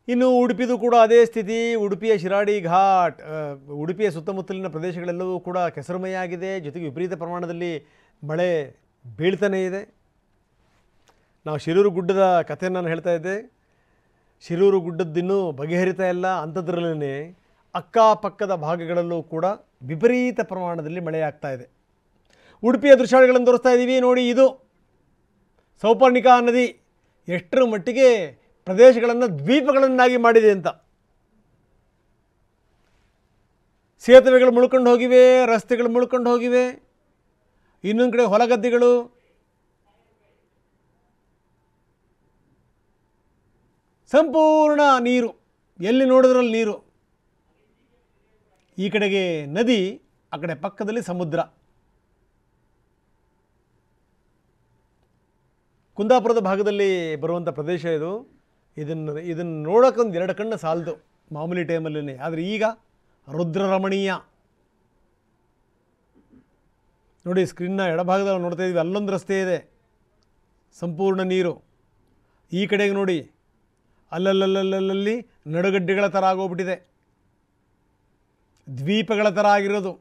ಇನ್ನು ಉಡುಪಿದು ಕೂಡ ಅದೇ ಸ್ಥಿತಿ. ಉಡುಪಿಯ ಶಿರಾಡಿ ಘಾಟ್, ಉಡುಪಿಯ ಸುತ್ತಮುತ್ತಲಿನ ಪ್ರದೇಶಗಳೆಲ್ಲವೂ ಕೂಡ ಕೆಸರುಮಯ ಆಗಿದೆ. ಜೊತೆಗೆ ವಿಪರೀತ ಪ್ರಮಾಣದಲ್ಲಿ ಮಳೆ ಬೀಳ್ತಾನೇ ಇದೆ. ನಾವು ಶಿರೂರು ಗುಡ್ಡದ ಕಥೆಯನ್ನು ನಾನು ಹೇಳ್ತಾ ಇದ್ದೆ. ಶಿರೂರು ಗುಡ್ಡದ್ದಿನ್ನೂ ಬಗೆಹರಿತಾ ಇಲ್ಲ. ಅಂಥದ್ರಲ್ಲೇ ಅಕ್ಕಪಕ್ಕದ ಭಾಗಗಳಲ್ಲೂ ಕೂಡ ವಿಪರೀತ ಪ್ರಮಾಣದಲ್ಲಿ ಮಳೆ ಆಗ್ತಾ ಇದೆ. ಉಡುಪಿಯ ದೃಶ್ಯಾವಳಿಗಳನ್ನು ತೋರಿಸ್ತಾ ಇದ್ದೀವಿ ನೋಡಿ. ಇದು ಸೌಪರ್ಣಿಕಾ ನದಿ ಎಷ್ಟರ ಮಟ್ಟಿಗೆ ಪ್ರದೇಶಗಳನ್ನು ದ್ವೀಪಗಳನ್ನಾಗಿ ಮಾಡಿದೆ ಅಂತ. ಸೇತುವೆಗಳು ಮುಳ್ಕೊಂಡು ಹೋಗಿವೆ, ರಸ್ತೆಗಳು ಮುಳ್ಕೊಂಡು ಹೋಗಿವೆ. ಇನ್ನೊಂದು ಕಡೆ ಹೊಲಗದ್ದೆಗಳು, ಸಂಪೂರ್ಣ ನೀರು, ಎಲ್ಲಿ ನೋಡಿದ್ರಲ್ಲಿ ನೀರು. ಈ ಕಡೆಗೆ ನದಿ, ಆ ಕಡೆ ಪಕ್ಕದಲ್ಲಿ ಸಮುದ್ರ. ಕುಂದಾಪುರದ ಭಾಗದಲ್ಲಿ ಬರುವಂಥ ಪ್ರದೇಶ ಇದು. ಇದನ್ನು ನೋಡೋಕ್ಕೊಂದು ಎರಡು ಕಣ್ಣು ಸಾಲದು ಮಾಮೂಲಿ ಟೈಮಲ್ಲೇ. ಆದರೆ ಈಗ ರುದ್ರರಮಣೀಯ. ನೋಡಿ, ಸ್ಕ್ರೀನ್ನ ಎಡಭಾಗದಲ್ಲಿ ನೋಡ್ತಾ ಇದ್ದೀವಿ, ಅಲ್ಲೊಂದು ರಸ್ತೆ ಇದೆ, ಸಂಪೂರ್ಣ ನೀರು. ಈ ಕಡೆಗೆ ನೋಡಿ, ಅಲ್ಲಲ್ಲಿ ನಡುಗಡ್ಡೆಗಳ ಥರ ಆಗೋಗ್ಬಿಟ್ಟಿದೆ, ದ್ವೀಪಗಳ ಥರ ಆಗಿರೋದು.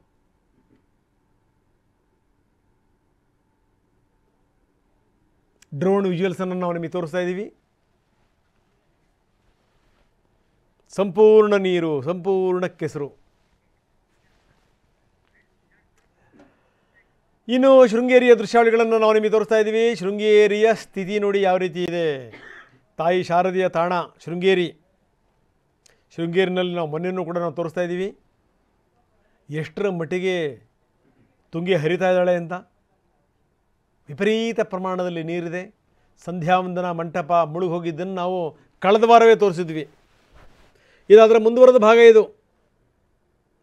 ಡ್ರೋನ್ ವಿಜುವಲ್ಸನ್ನು ನಾವು ನಿಮಗೆ ತೋರಿಸ್ತಾ ಇದ್ದೀವಿ. ಸಂಪೂರ್ಣ ನೀರು, ಸಂಪೂರ್ಣ ಕೆಸರು. ಇನ್ನು ಶೃಂಗೇರಿಯ ದೃಶ್ಯಾವಳಿಗಳನ್ನು ನಾವು ನಿಮಗೆ ತೋರಿಸ್ತಾ ಇದ್ದೀವಿ. ಶೃಂಗೇರಿಯ ಸ್ಥಿತಿ ನೋಡಿ ಯಾವ ರೀತಿ ಇದೆ. ತಾಯಿ ಶಾರದೆಯ ತಾಣ ಶೃಂಗೇರಿ. ಶೃಂಗೇರಿನಲ್ಲಿ ನಾವು ಮೊನ್ನೆಯೂ ಕೂಡ ನಾವು ತೋರಿಸ್ತಾ ಇದ್ದೀವಿ ಎಷ್ಟರ ಮಟ್ಟಿಗೆ ತುಂಗೆ ಹರಿತಾ ಇದ್ದಾಳೆ ಅಂತ. ವಿಪರೀತ ಪ್ರಮಾಣದಲ್ಲಿ ನೀರಿದೆ. ಸಂಧ್ಯಾವಂದನ ಮಂಟಪ ಮುಳುಗಿ ಹೋಗಿದ್ದನ್ನು ನಾವು ಕಳೆದ ವಾರವೇ ತೋರಿಸಿದ್ವಿ. ಇದಾದರೆ ಮುಂದುವರೆದ ಭಾಗ ಇದು.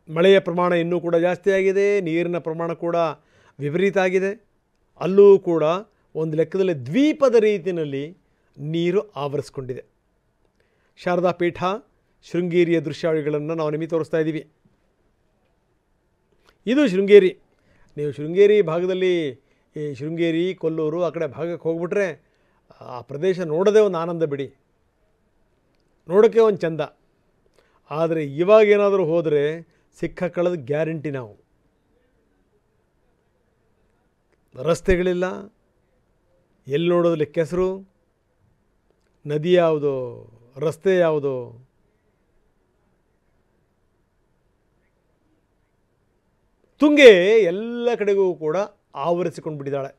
ಮಳೆಯ ಪ್ರಮಾಣ ಇನ್ನೂ ಕೂಡ ಜಾಸ್ತಿ ಆಗಿದೆ, ನೀರಿನ ಪ್ರಮಾಣ ಕೂಡ ವಿಪರೀತ ಆಗಿದೆ. ಅಲ್ಲೂ ಕೂಡ ಒಂದು ಲೆಕ್ಕದಲ್ಲಿ ದ್ವೀಪದ ರೀತಿಯಲ್ಲಿ ನೀರು ಆವರಿಸ್ಕೊಂಡಿದೆ. ಶಾರದಾ ಪೀಠ ಶೃಂಗೇರಿಯ ದೃಶ್ಯಾವಳಿಗಳನ್ನು ನಾವು ನಿಮಗೆ ತೋರಿಸ್ತಾ ಇದ್ದೀವಿ. ಇದು ಶೃಂಗೇರಿ. ನೀವು ಶೃಂಗೇರಿ ಭಾಗದಲ್ಲಿ, ಈ ಶೃಂಗೇರಿ, ಕೊಲ್ಲೂರು ಆ ಕಡೆ ಭಾಗಕ್ಕೆ ಹೋಗ್ಬಿಟ್ರೆ ಆ ಪ್ರದೇಶ ನೋಡೋದೇ ಒಂದು ಆನಂದ ಬಿಡಿ, ನೋಡೋಕ್ಕೆ ಒಂದು ಚಂದ. ಆದರೆ ಇವಾಗೇನಾದರೂ ಹೋದರೆ ಸಿಕ್ಕಾಕೊಳ್ಳೋದು ಗ್ಯಾರಂಟಿ. ನಾವು ರಸ್ತೆಗಳಿಲ್ಲ, ಎಲ್ಲಿ ನೋಡೋದ್ರಲ್ಲಿ ಕೆಸರು, ನದಿ ಯಾವುದೋ, ರಸ್ತೆ ಯಾವುದೋ. ತುಂಗೆ ಎಲ್ಲ ಕಡೆಗೂ ಕೂಡ ಆವರಿಸಿಕೊಂಡು ಬಿಟ್ಟಿದ್ದಾಳೆ.